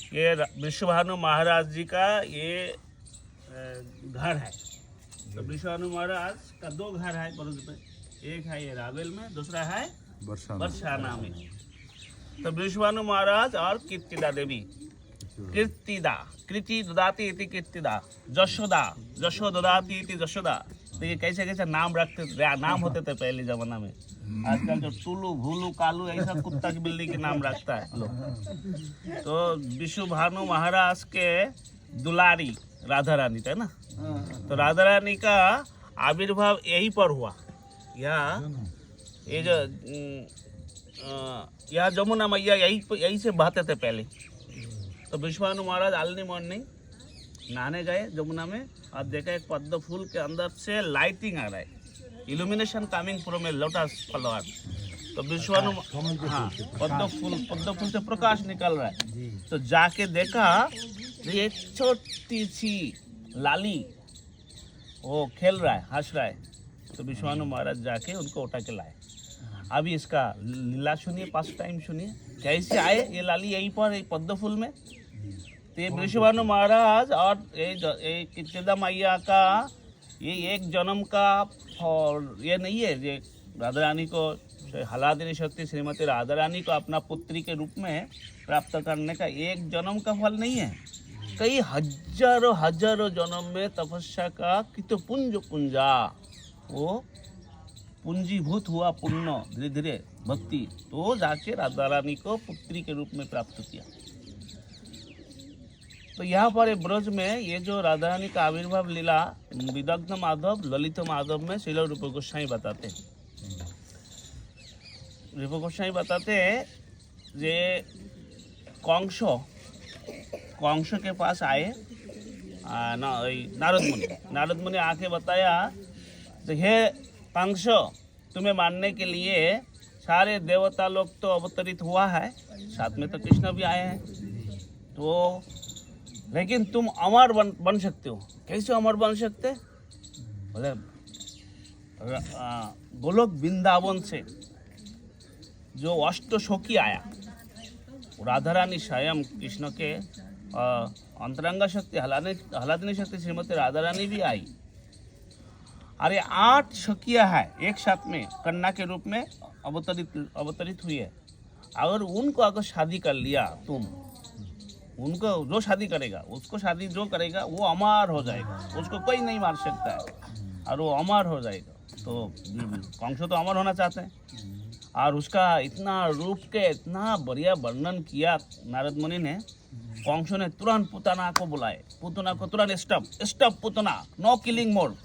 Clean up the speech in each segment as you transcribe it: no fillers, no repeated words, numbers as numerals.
ये विश्वभानु महाराज जी का ये घर है। तो विश्वभानु महाराज का दो घर है बरुद में, एक है ये रावेल में, दूसरा है बरसाना में। तो विश्वभानु महाराज और कीर्तिदा देवी, कीर्तिदा कृति ददाती इति कीर्तिदा, जशोदा जशो ददाती इति जशोदा। तो ये कैसे कैसे नाम रखते नाम होते थे पहले जमाना में। आजकल जो टुलू भूलू कालू ऐसा कुत्ता की बिल्ली के नाम रखता है लोग। तो विश्वभानु महाराज के दुलारी राधा रानी था ना, तो राधा रानी का आविर्भाव यहीं पर हुआ। ये जो यहाँ जमुना मैया यहीं से बहते थे पहले। तो विश्वभानु महाराज अर्ली मॉर्निंग नहाने गए जमुना में और देखा एक पद्म फूल के अंदर से लाइटिंग आ रहा है, illumination coming from a lotus flower. तो विश्वभानु हाँ पद्म फूल से प्रकाश निकल रहा है। तो जाके देखा तो एक छोटी सी लाली वो खेल रहा है, हंस रहा है। तो विश्वभानु महाराज जाके उनको उठा के लाए। अभी इसका लीला सुनिए, पास टाइम सुनिए कैसे आए ये लाली यहीं पर पद्म फूल में। तो ये विश्वभानु महाराज और ये कीर्तिदा मैया का ये एक जन्म का ये नहीं है। ये राधा रानी को हलादिनी शक्ति श्रीमती राधा रानी को अपना पुत्री के रूप में प्राप्त करने का एक जन्म का फल नहीं है। कई हजारों हजारों जन्म में तपस्या का कितो पुंजा वो पूंजीभूत हुआ पुण्य धीरे धीरे भक्ति, तो जाके राधा रानी को पुत्री के रूप में प्राप्त किया। तो यहाँ पर ब्रज में ये जो राधा रानी का आविर्भाव लीला विदग्ध माधव ललित माधव में श्रील रूप गोस्वामी बताते हैं। रूप गोस्वामी बताते हैं ये कंस के पास आए नारद मुनि आके बताया तो हे कंस, तुम्हें मानने के लिए सारे देवता लोग तो अवतरित हुआ है, साथ में तो कृष्ण भी आए हैं, तो लेकिन तुम अमर बन सकते हो। कैसे अमर बन सकते? बोले गोलोक वृंदावन से जो अष्टशोकी आया, राधा रानी स्वयं कृष्ण के अंतरंगा शक्ति हलादिनी शक्ति श्रीमती राधा रानी भी आई। अरे 8 सखिया है एक साथ में कन्या के रूप में अवतरित हुई है। अगर उनको अगर शादी कर लिया तुम, उनको जो शादी करेगा उसको शादी जो करेगा वो अमर हो जाएगा, उसको कोई नहीं मार सकता है और वो अमर हो जाएगा। तो कंस तो अमर होना चाहते हैं और उसका इतना रूप के इतना बढ़िया वर्णन किया नारद मुनि ने। कंस ने तुरंत पुतना को बुलाए, पुतना को तुरंत स्टॉप पुतना, नो किलिंग मोर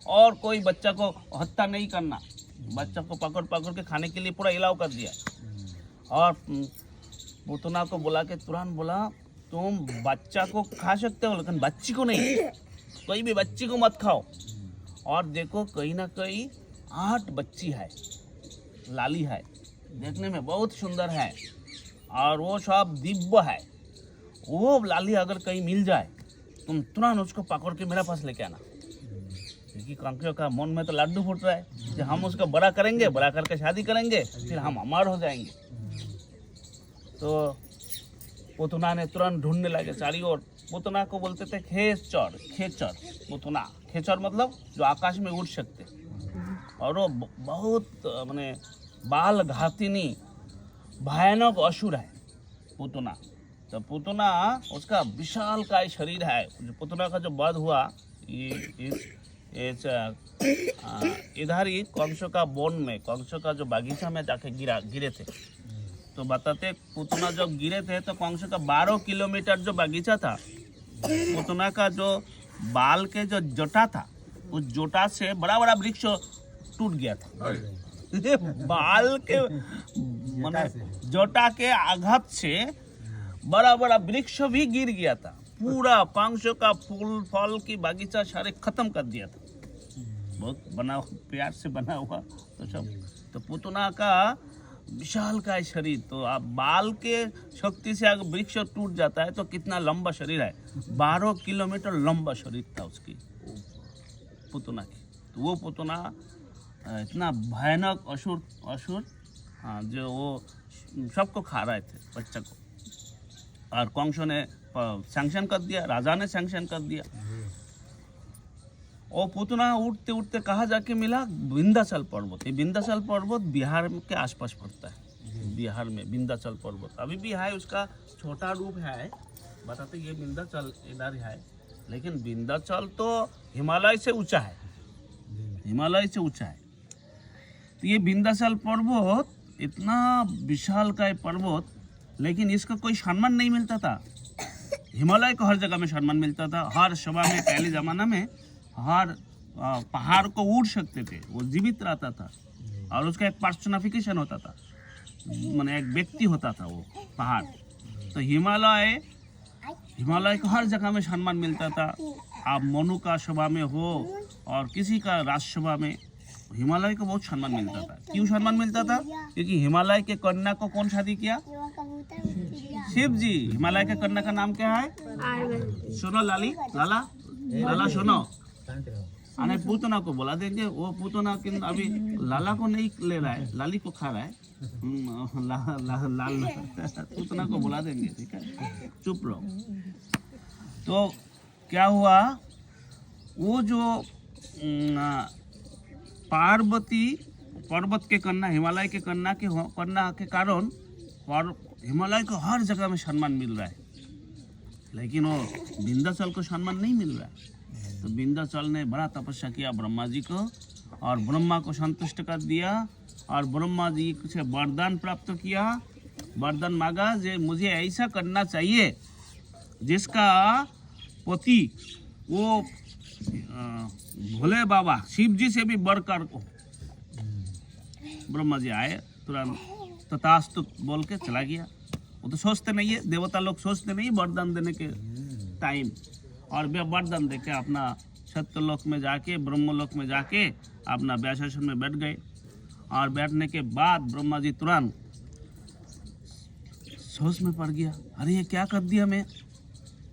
और कोई बच्चा को हत्या नहीं करना। बच्चा को पकड़ के खाने के लिए पूरा इलाव कर दिया। और पुतना को बुला के तुरंत बोला तुम बच्चा को खा सकते हो लेकिन बच्ची को नहीं, कोई भी बच्ची को मत खाओ। और देखो कहीं ना कहीं 8 बच्ची है, लाली है, देखने में बहुत सुंदर है और वो सब दिव्य है। वो लाली अगर कहीं मिल जाए तुम तुरंत उसको पकड़ के मेरे पास लेके आना, क्योंकि कंस का मन में तो लड्डू फूट रहा है कि हम उसको बड़ा करेंगे, बड़ा करके शादी करेंगे, फिर हम अमर हो जाएंगे। तो पुतना ने तुरंत ढूंढने लगे चारी ओर। पुतना को बोलते थे खेचर पुतना। खेचर मतलब जो आकाश में उड़ सकते, और वो बहुत माने बाल घातिनी भयानक असुर है पुतना। तो पुतना उसका विशाल काय शरीर है। पुतना का जो वध हुआ इधर ही कंस का वन में, कंस का जो बागीचा में जाके गिरे थे। तो बताते पुतना जब गिरे थे तो कंस का 12 किलोमीटर जो बागीचा था, पुतना का जो बाल के जो जोटा था उस जोटा से बड़ा बड़ा वृक्ष टूट गया था। बाल के जोटा के आघात से बड़ा बड़ा वृक्ष भी गिर गया था। पूरा कंस का फूल फल की बागीचा सारे खत्म कर दिया था। बहुत प्यार से बना हुआ तो सब। तो पुतना का विशाल का शरीर, तो आप बाल के शक्ति से अगर वृक्ष टूट जाता है तो कितना लंबा शरीर है। 12 किलोमीटर लंबा शरीर था उसकी पुतना की। तो वो पुतना इतना भयानक असुर हाँ, जो वो सबको खा रहे थे बच्चा को। और कंस ने सैंक्शन कर दिया, राजा ने सैंक्शन कर दिया। वो पुतना उठते उठते कहाँ जाके मिला? विंध्याचल पर्वत। ये विंध्याचल पर्वत बिहार के आसपास पड़ता है, बिहार में विंध्याचल पर्वत अभी भी है, उसका छोटा रूप है, बताते ये विंध्याचल इधर है, लेकिन विंध्याचल तो हिमालय से ऊंचा है, हिमालय से ऊंचा है। तो ये विंध्याचल पर्वत इतना विशाल का पर्वत, लेकिन इसका कोई सम्मान नहीं मिलता था। हिमालय को हर जगह में सम्मान मिलता था, हर सभा में पहले जमाना में हर पहाड़ को उड़ सकते थे, वो जीवित रहता था और उसका एक पर्सनिफिकेशन होता था, माने एक व्यक्ति होता था वो पहाड़। तो हिमालय को हर जगह में सम्मान मिलता था। आप मनु का सभा में हो और किसी का राजसभा में, हिमालय को बहुत सम्मान मिलता था। क्यों सम्मान मिलता था? क्योंकि हिमालय के कन्या को कौन शादी किया? शिव जी। हिमालय के कन्या का नाम क्या है? सुनो लाला लाला सुनो, अरे पूतना को बोला देंगे, वो पूतना अभी लाला को नहीं ले रहा है, लाली को खा रहा है, लाल पूतना को बुला देंगे, ठीक है, चुप रहो। तो क्या हुआ, वो जो पार्वती पर्वत के कन्या, हिमालय के कन्या के कारण हिमालय को हर जगह में सम्मान मिल रहा है, लेकिन वो विंध्याचल को सम्मान नहीं मिल रहा है। तो विंध्याचल ने बड़ा तपस्या किया ब्रह्मा जी को, और ब्रह्मा को संतुष्ट कर दिया, और ब्रह्मा जी से वरदान प्राप्त किया, वरदान मांगा जे मुझे ऐसा करना चाहिए जिसका पति वो भोले बाबा शिव जी से भी बढ़कर हो। ब्रह्मा जी आए, तुरंत तथास्तु बोल के चला गया। वो तो सोचते नहीं है, देवता लोग सोचते नहीं वरदान देने के टाइम, और वे वरदान देके अपना सत्यलोक में जाके, ब्रह्मलोक में जाके अपना व्यासासन में बैठ गए। और बैठने के बाद ब्रह्मा जी तुरंत सोच में पड़ गया, अरे ये क्या कर दिया मैं,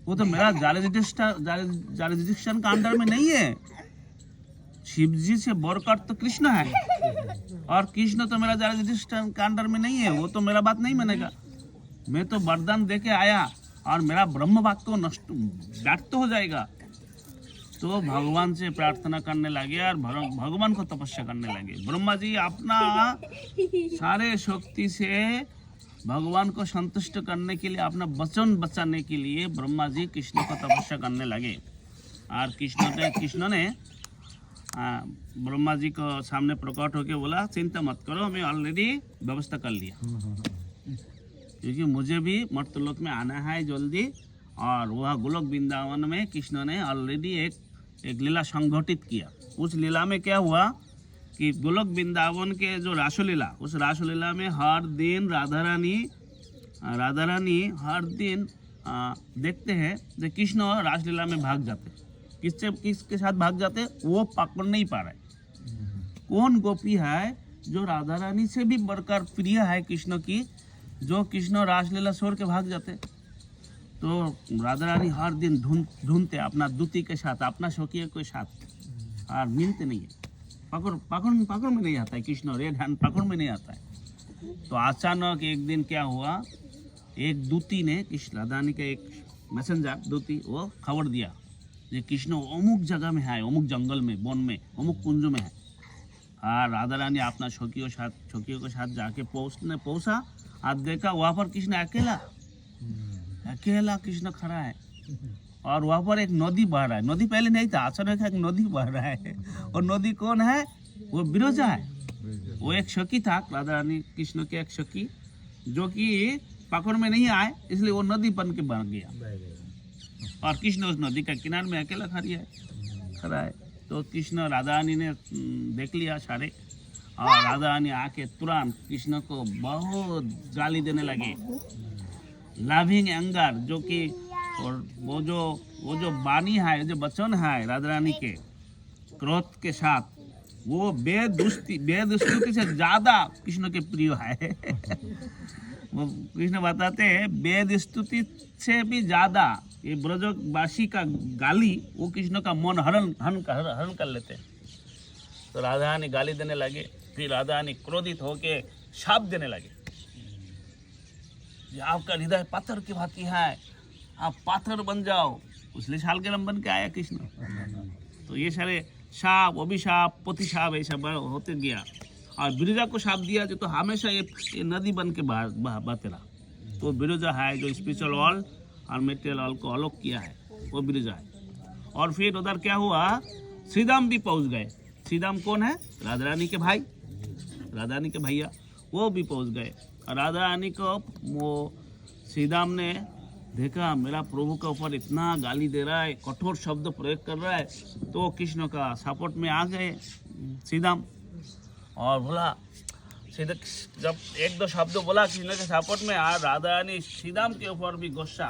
वो तो मेरा जारिजिस्टन का अंडर में नहीं है, शिव जी से बढ़कर तो कृष्ण है, और कृष्ण तो मेरा जारिजिस्टन का अंडर में नहीं है, वो तो मेरा बात नहीं मानेगा। मैं तो वरदान देके आया और मेरा ब्रह्म वाक्य को नष्ट व्यक्त हो जाएगा। तो भगवान से प्रार्थना करने लगे और भगवान को तपस्या करने लगे। ब्रह्मा जी अपना सारे शक्ति से भगवान को संतुष्ट करने के लिए, अपना वचन बचाने के लिए ब्रह्मा जी कृष्ण को तपस्या करने लगे। और कृष्ण ने ब्रह्मा जी को सामने प्रकट होकर बोला, चिंता मत करो, मैं ऑलरेडी व्यवस्था कर लिया, क्योंकि मुझे भी मर्त्यलोक में आना है जल्दी। और वह गोलोक वृंदावन में कृष्ण ने ऑलरेडी एक लीला संगठित किया। उस लीला में क्या हुआ कि गोलोक वृंदावन के जो रासलीला, उस रासलीला में हर दिन राधा रानी हर दिन देखते हैं कि कृष्ण रासलीला में भाग जाते। किसके साथ भाग जाते वो पकड़ नहीं पा रहे। कौन गोपी है जो राधा रानी से भी बढ़कर प्रिय है कृष्ण की, जो कृष्ण रासलीला छोड़ के भाग जाते। तो राधा रानी हर दिन ढूंढते अपना दूती के साथ, अपना शौकिया के साथ, और मिलते नहीं है। पकड़ में नहीं आता है कृष्ण, रेड हैंड पकड़ में नहीं आता है। तो अचानक एक दिन क्या हुआ, एक दूती ने, कृष्ण राधा रानी का एक मैसेंजर दूती, वो खबर दिया कि कृष्ण अमुक जगह में है, अमुक जंगल में, वन में, अमुक कुंज में है। और राधा रानी अपना शौकियों के साथ जाके पहुंचा, आज देखा वहाँ पर कृष्ण अकेला कृष्ण खड़ा है, और वहाँ पर एक नदी बह रहा है। नदी पहले नहीं था, अचानक एक नदी बह रहा है। और नदी कौन है? वो विरजा है। वो एक सखी था, राधा रानी कृष्ण के एक सखी, जो कि पकड़ में नहीं आए, इसलिए वो नदी बन के बन गया। और कृष्ण उस नदी का किनारे में अकेला खड़ा है। तो कृष्ण राधा रानी ने देख लिया सारे, और राधा रानी आके तुरंत कृष्ण को बहुत गाली देने लगे, लविंग एंगर, जो कि और वो जो वाणी है, जो वचन है राधा रानी के क्रोध के साथ, वो बेदस्तुति से ज्यादा कृष्ण के प्रिय है। वो कृष्ण बताते हैं बेदस्तुति से भी ज्यादा ये ब्रजवासी का गाली वो कृष्ण का मन हरण कर लेते हैं। तो राधा रानी गाली देने लगे। फिर राधा रानी क्रोधित होके शाप देने लगे। कि आपका हृदय पत्थर की भांति है, आप पाथर बन जाओ। उसने शालग्राम बन के आया कृष्ण। तो ये सारे शाप, अभिशाप, प्रतिशाप ऐसा होते गया। और बिरजा को शाप दिया जो तो हमेशा ये नदी बन के बहते रहा। तो बिरजा है जो स्पिरिचुअल वर्ल्ड और मेटेरियल वर्ल्ड को अलग किया है, वो बिरजा है। और फिर उधर क्या हुआ, श्रीदाम भी पहुंच गए। श्रीदाम कौन है? राधा रानी के भाई, राधा रानी के भैया, वो भी पहुंच गए। और राधा रानी को वो श्रीदाम ने देखा मेरा प्रभु के ऊपर इतना गाली दे रहा है, कठोर शब्द प्रयोग कर रहा है, तो कृष्ण का सपोर्ट में आ गए श्रीदाम। और बोला सीधे, जब एक दो शब्द बोला कृष्ण के सपोर्ट में, और राधा रानी श्रीदाम के ऊपर भी गुस्सा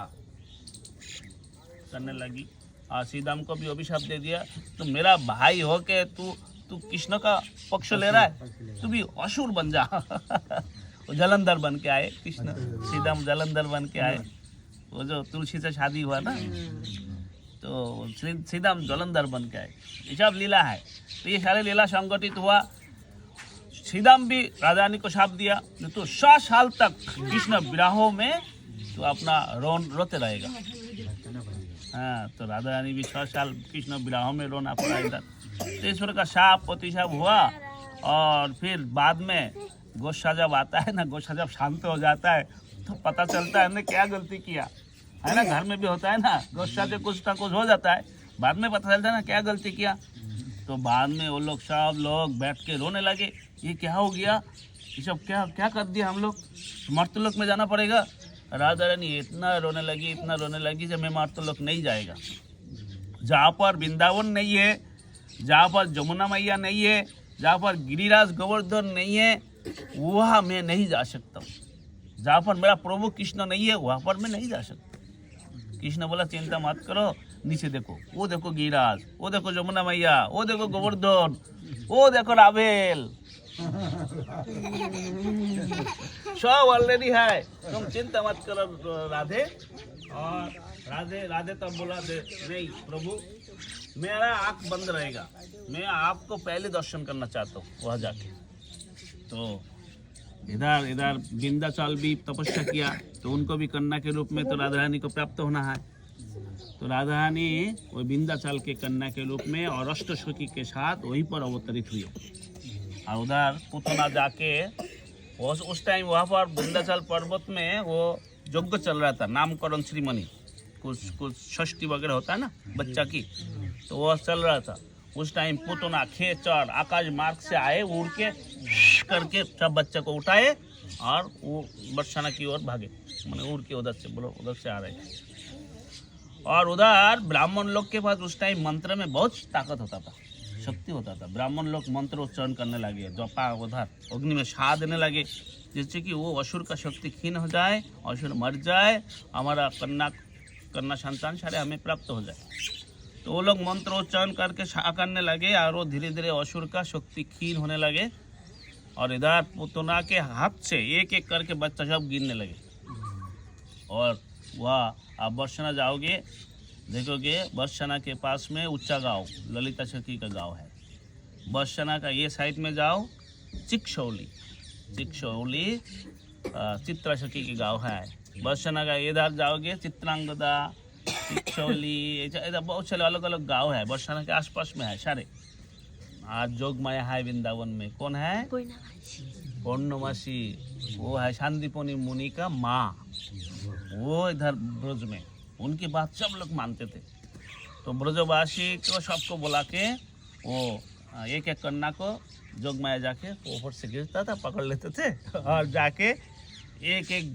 करने लगी और श्रीदाम को भी अभिशाप दे दिया, तो मेरा भाई हो के तू कृष्ण का पक्ष ले रहा है, तू भी असुर बन जा। वो जलंधर बन के आए कृष्ण, श्रीदाम जलंधर बन के आए। वो जो तुलसी से शादी हुआ ना, तो श्रीदाम जलंधर बन के आए। ये सब लीला है। तो ये सारे लीला संगठित हुआ। श्रीदाम भी राधा रानी को शाप दिया, तो 100 साल तक कृष्ण विराहों में तो अपना रोते रहेगा। हाँ, तो राधा रानी भी 100 साल कृष्ण विराहों में रोना पड़ा इधर। तो ईश्वर का शाप प्रतिशाप हुआ। और फिर बाद में गुस्सा जब आता है ना, गुस्सा जब शांत हो जाता है तो पता चलता है हमने क्या गलती किया है ना। घर में भी होता है ना, गुस्सा से कुछ ना कुछ हो जाता है, बाद में पता चलता है ना क्या गलती किया। तो बाद में वो लोग सब लोग बैठ के रोने लगे, ये क्या हो गया, ये सब क्या कर दिया हम लोग, मर्तलोक में जाना पड़ेगा। राधा रानी इतना रोने लगी जब मैं मर्तलोक नहीं जाएगा। जहाँ पर वृंदावन नहीं है, जहाँ पर यमुना मैया नहीं है, जहाँ पर गिरिराज गोवर्धन नहीं है, वहाँ मैं नहीं जा सकता हूँ। जहाँ पर मेरा प्रभु कृष्ण नहीं है, वहाँ पर मैं नहीं जा सकता। कृष्ण बोला चिंता मत करो, नीचे देखो, वो देखो गिरिराज, वो देखो यमुना मैया, वो देखो गोवर्धन, वो देखो रावेल, सब ऑलरेडी है, तुम चिंता मत करो राधे। और राधे तब बोला नहीं प्रभु, मेरा आँख बंद रहेगा, मैं आपको पहले दर्शन करना चाहता हूँ वहाँ जाके। तो इधर विंध्याचल भी तपस्या किया, तो उनको भी कन्या के रूप में तो राधा रानी को प्राप्त होना है। तो राधा रानी वो विंध्याचल के कन्या के रूप में और अष्टसखी के साथ वहीं पर अवतरित हुई। और उधर पुतना जाके उस टाइम वहाँ पर विंध्याचल पर्वत में वो यज्ञ चल रहा था, नामकरण श्रीमणि, कुछ षष्ठी वगैरह होता है ना बच्चा की, तो वह चल रहा था। उस टाइम पुतना खेचर आकाश मार्ग से आए, उड़ के करके सब बच्चे को उठाए और वो बरसाना की ओर भागे, मैंने उड़ के उधर से आ रहे। और उधर ब्राह्मण लोग के पास उस टाइम मंत्र में बहुत ताकत होता था, शक्ति होता था। ब्राह्मण लोग मंत्र उच्चारण करने लगे, जपा उधर अग्नि में छा देने लगे, जिससे कि वो असुर का शक्ति क्षीण हो जाए, असुर मर जाए, हमारा कन्या संतान सारे हमें प्राप्त हो जाए। तो वो लोग मंत्र उच्चारण करके छा करने लगे और वो धीरे धीरे असुर का शक्ति क्षीण होने लगे। और इधर पुतना के हाथ से एक एक करके बच्चा सब गिरने लगे। और वह आप बरसाना जाओगे, देखोगे बरसाना के पास में ऊंचा गांव ललिता सखी का गांव है। बरसाना का ये साइड में जाओ, चिकशौली चित्रा सखी के गांव है। बरसाना का इधर जाओगे, चित्रांगदा, चिकशौली, इधर बहुत सारे अलग अलग गांव है, बरसाना के आसपास में है सारे। आज जोग माया है वृंदावन में, कौन है? पूर्णमासी, वो है शांतिपुनी मुनि का माँ, वो इधर ब्रज में, उनकी बात सब लोग मानते थे। तो ब्रजवासी को सबको बुला के वो एक एक कन्या को जोग माया जाके ऊपर से गिरता था, पकड़ लेते थे और जाके एक एक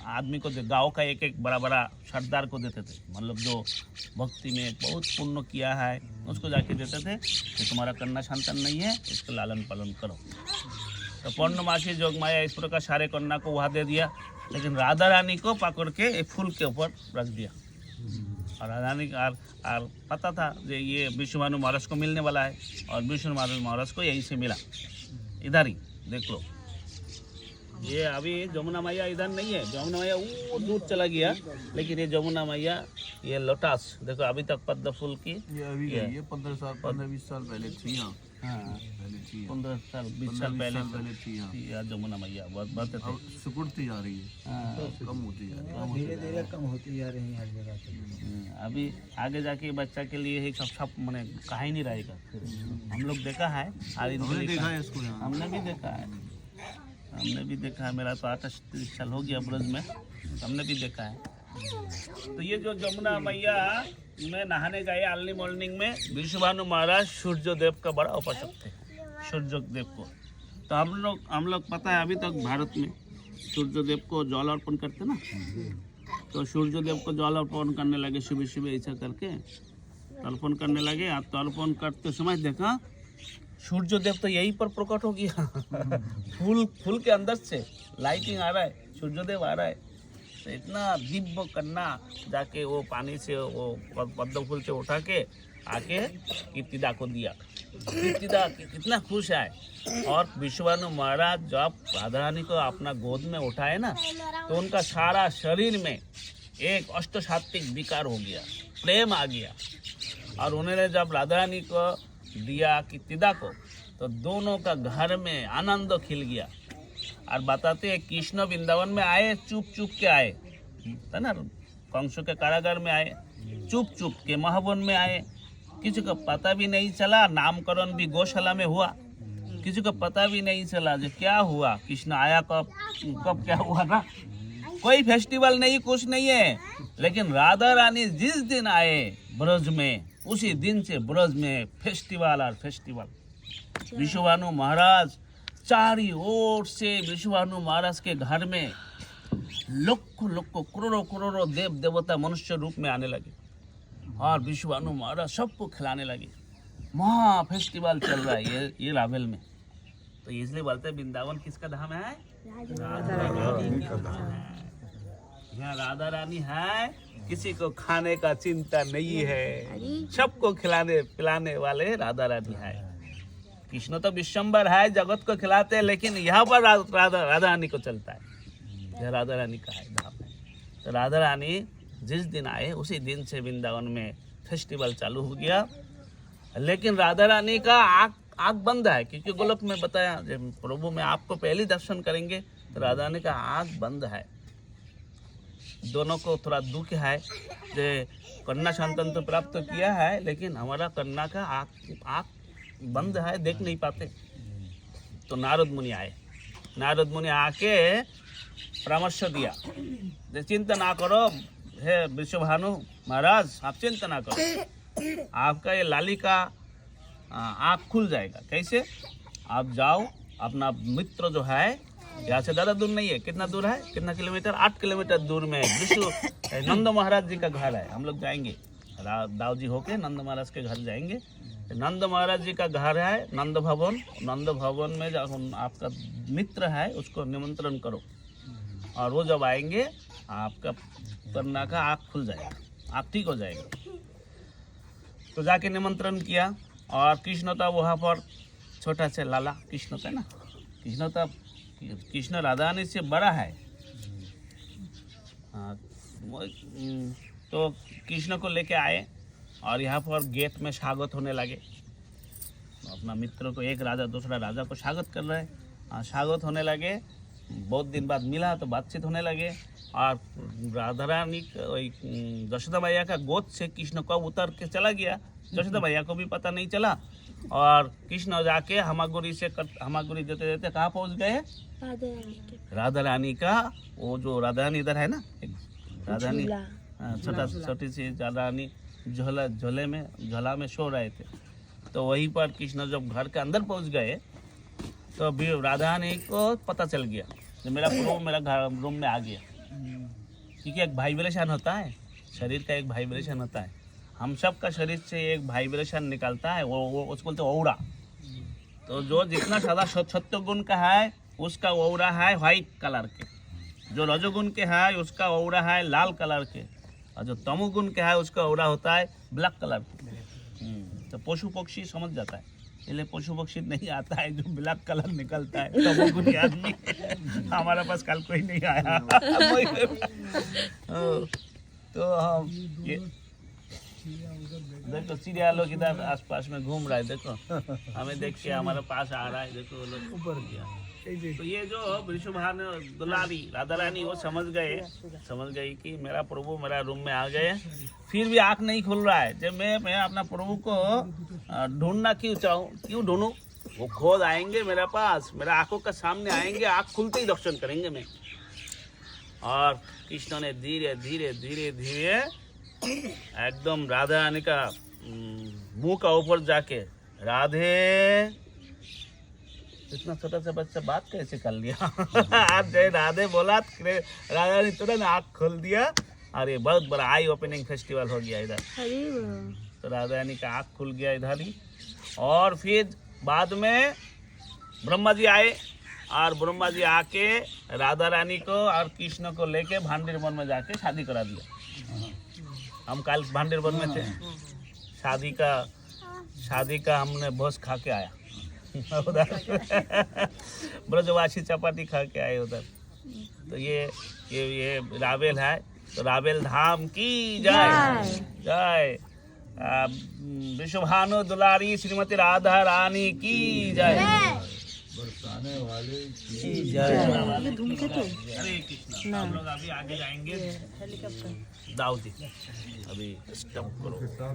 आदमी को, गांव का एक एक बड़ा बड़ा सरदार को देते थे, मतलब जो भक्ति में बहुत पुण्य किया है उसको जाके देते थे कि तुम्हारा कन्या संतान नहीं है, इसको लालन पालन करो। तो पूर्णमासी जोगमाया इस प्रकार सारे कन्या को वहाँ दे दिया, लेकिन राधा रानी को पकड़ के एक फूल के ऊपर रख दिया। और राधा रानी और पता था कि ये विष्णुभानु महाराज को मिलने वाला है, और विष्णुभानु महाराज को यहीं से मिला, इधर ही देख लो। ये अभी यमुना मैया इधर नहीं है, यमुना मैया वो दूर चला गया, लेकिन ये यमुना मैया, ये लोटस देखो अभी तक पद्म फूल की, ये 15-20 साल पहले थी यहाँ। हाँ, पहले थी 15 साल 20 साल पहले पहले थी यहाँ। थी यार जमुना मैया बहुत बढ़ते थे। अब सिकुड़ती जा रही है, हाँ, कम होती जा रही है। धीरे धीरे कम होती जा रही है हर जगह पे। अभी आगे जाके बच्चा के लिए ही सब मैंने कहा ही नहीं रहेगा। हम लोग देखा है और इनके हमने लिए देखा है इसको यहाँ। हमने भी देखा है, हमने भी देखा है। मेरा तो 28 साल हो गया ब्रज में, हमने भी देखा है। तो ये जो जमुना मैया में नहाने गए अर्ली मॉर्निंग में, विश्वभानु महाराज सूर्यदेव का बड़ा उपासक थे, सूर्यदेव को। तो हम लोग पता है अभी तक भारत में सूर्यदेव को जल अर्पण करते ना, तो सूर्यदेव को जल अर्पण करने लगे सुबह सुबह ऐसा करके तर्पण करने लगे। आप तर्पण करते समय देखा सूर्यदेव तो यहीं पर प्रकट हो गया। फूल के अंदर से लाइटिंग आ रहा है, सूर्यदेव आ रहा है। तो इतना दिव्य कन्या जाके वो पानी से वो पद्म फूल से उठा के आके कीर्तिदा को दिया। कीर्तिदा कितना खुश है। और विश्वभानु महाराज जब राधा रानी को अपना गोद में उठाए ना, तो उनका सारा शरीर में एक अष्टसात्विक विकार हो गया, प्रेम आ गया। और उन्होंने जब राधा रानी को दिया कीर्तिदा को, तो दोनों का घर में आनंद खिल गया। और बताते हैं कृष्ण वृंदावन में आए, चुप चुप के आए, है ना, कंसों के कारागार में आए, चुप चुप के महावन में आए। किसी को पता भी नहीं चला, नामकरण भी गौशाला में हुआ, किसी को पता भी नहीं चला जो क्या हुआ, कृष्ण आया कब क्या हुआ ना। कोई फेस्टिवल नहीं, कुछ नहीं है। लेकिन राधा रानी जिस दिन आए ब्रज में, उसी दिन से ब्रज में फेस्टिवल और फेस्टिवल। विश्वभानु महाराज चारी ओर से विश्वभानु महाराज के घर में लाखों करोड़ों देव देवता मनुष्य रूप में आने लगे। और विश्वभानु महाराज सबको खिलाने लगे। महा फेस्टिवल चल रहा है ये रावेल में। तो इसलिए बोलते हैं वृंदावन किसका धाम है? राधा रानी का धाम है। यहाँ राधा रानी है, किसी को खाने का चिंता नहीं है, सबको खिलाने पिलाने वाले राधा रानी है। कृष्ण तो विश्वम्बर है, जगत को खिलाते हैं, लेकिन यहाँ पर राधा रानी को चलता है। यह राधा रानी का है धाम है। तो राधा रानी जिस दिन आए उसी दिन से वृंदावन में फेस्टिवल चालू हो गया। लेकिन राधा रानी का आँख बंद है, क्योंकि गोलोक में बताया जब प्रभु में आपको पहले दर्शन करेंगे तो राधा रानी का आँख बंद है। दोनों को थोड़ा दुख है कि कन्या संतान तो प्राप्त किया है, लेकिन हमारा कन्या का आँख बंद है, देख नहीं पाते। तो नारद मुनि आए। नारद मुनि आके परामर्श दिया, चिंता ना करो हे विश्वभानु महाराज, आप चिंता ना करो, आपका ये लाली का आँख खुल जाएगा। कैसे? आप जाओ, अपना मित्र जो है, यहाँ से ज़्यादा दूर नहीं है, कितना दूर है, कितना किलोमीटर, 8 किलोमीटर दूर में विश्व नंद महाराज जी का घर है। हम लोग जाएंगे, दाऊ जी होके नंद महाराज के घर जाएंगे। नंद महाराज जी का घर है नंद भवन। नंद भवन में जब आपका मित्र है उसको निमंत्रण करो, और वो जब आएंगे आपका कन्या का आँख खुल जाएगा, आँख ठीक हो जाएगा। तो जाके निमंत्रण किया। और कृष्ण था वहाँ पर, छोटा से लाला कृष्ण था ना, कृष्ण था, कृष्ण राधा रानी से बड़ा है। हाँ, तो कृष्ण को लेके आए और यहाँ पर गेट में स्वागत होने लगे। अपना मित्र को, एक राजा दूसरा राजा को स्वागत कर रहे हैं, स्वागत होने लगे। बहुत दिन बाद मिला तो बातचीत होने लगे। और राधा रानी यशोदा मैया का गोद से कृष्ण कब उतर के चला गया, यशोदा मैया को भी पता नहीं चला। और कृष्ण जाके हमागुरी देते देते कहाँ पहुँच गए? राधा रानी का, वो जो राधा रानी इधर है ना, राधा रानी छोटी सी राधा रानी झोला में सो रहे थे। तो वहीं पर कृष्ण जब घर के अंदर पहुंच गए तो अभी राधा रानी को पता चल गया कि मेरा प्रभु मेरा घर रूम में आ गया। क्योंकि एक वाइब्रेशन होता है, शरीर का एक वाइब्रेशन होता है। हम सब का शरीर से एक वाइब्रेशन निकलता है, वो उसको बोलते औरा। तो जो जितना सादा सत्व गुण का है उसका औरा है व्हाइट कलर के, जो रजोगुण के है उसका औरा है लाल कलर के, और जो तमोगुण के है उसका औरा होता है ब्लैक कलर के। तो पशु पक्षी समझ जाता है, इसलिए पशु पक्षी नहीं आता है जो ब्लैक कलर निकलता है, तमोगुण आदमी। हमारा पास कल कोई नहीं आया। तो हम देखो चिड़िया लोग इधर आसपास में घूम रहा है, देखो हमें देख के हमारे पास आ रहा है, देखो वो लोग ऊपर गया। तो ये जो वृषभान दुलारी राधा रानी वो समझ गई कि मेरा प्रभु मेरा रूम में आ गए, फिर भी आँख नहीं खुल रहा है। जब मैं अपना प्रभु को ढूंढना क्यों ढूंढूं, वो खुद आएंगे मेरे पास, मेरा आंखों के सामने आएंगे, आँख खुलते ही दर्शन करेंगे मैं। और कृष्ण ने धीरे धीरे धीरे धीरे एकदम राधा रानी का मुंह का ऊपर जाके, राधे, इतना छोटा सा बच्चा बात कैसे कर लिया आज जय राधे बोला, राधा रानी तुरंत आँख खोल दिया और ये बहुत बड़ा आई ओपनिंग फेस्टिवल हो गया इधर। तो राधा रानी का आँख खुल गया इधर ही। और फिर बाद में ब्रह्मा जी आए और ब्रह्मा जी आके राधा रानी को और कृष्ण को लेके भांडीर वन में जाके शादी करा दिया। हम कल भांडीर वन में थे, शादी का हमने भोज खा के आया उधर ब्रजवासी चपाती खा के आए उधर। तो ये रावेल है, तो रावेल धाम की जय जय। विश्वभानु दुलारी श्रीमती राधा रानी की जय। बरसाने वाले की जय। हरे कृष्ण। हम लोग अभी आगे जाएंगे दाऊदी, अभी स्टॉप करो।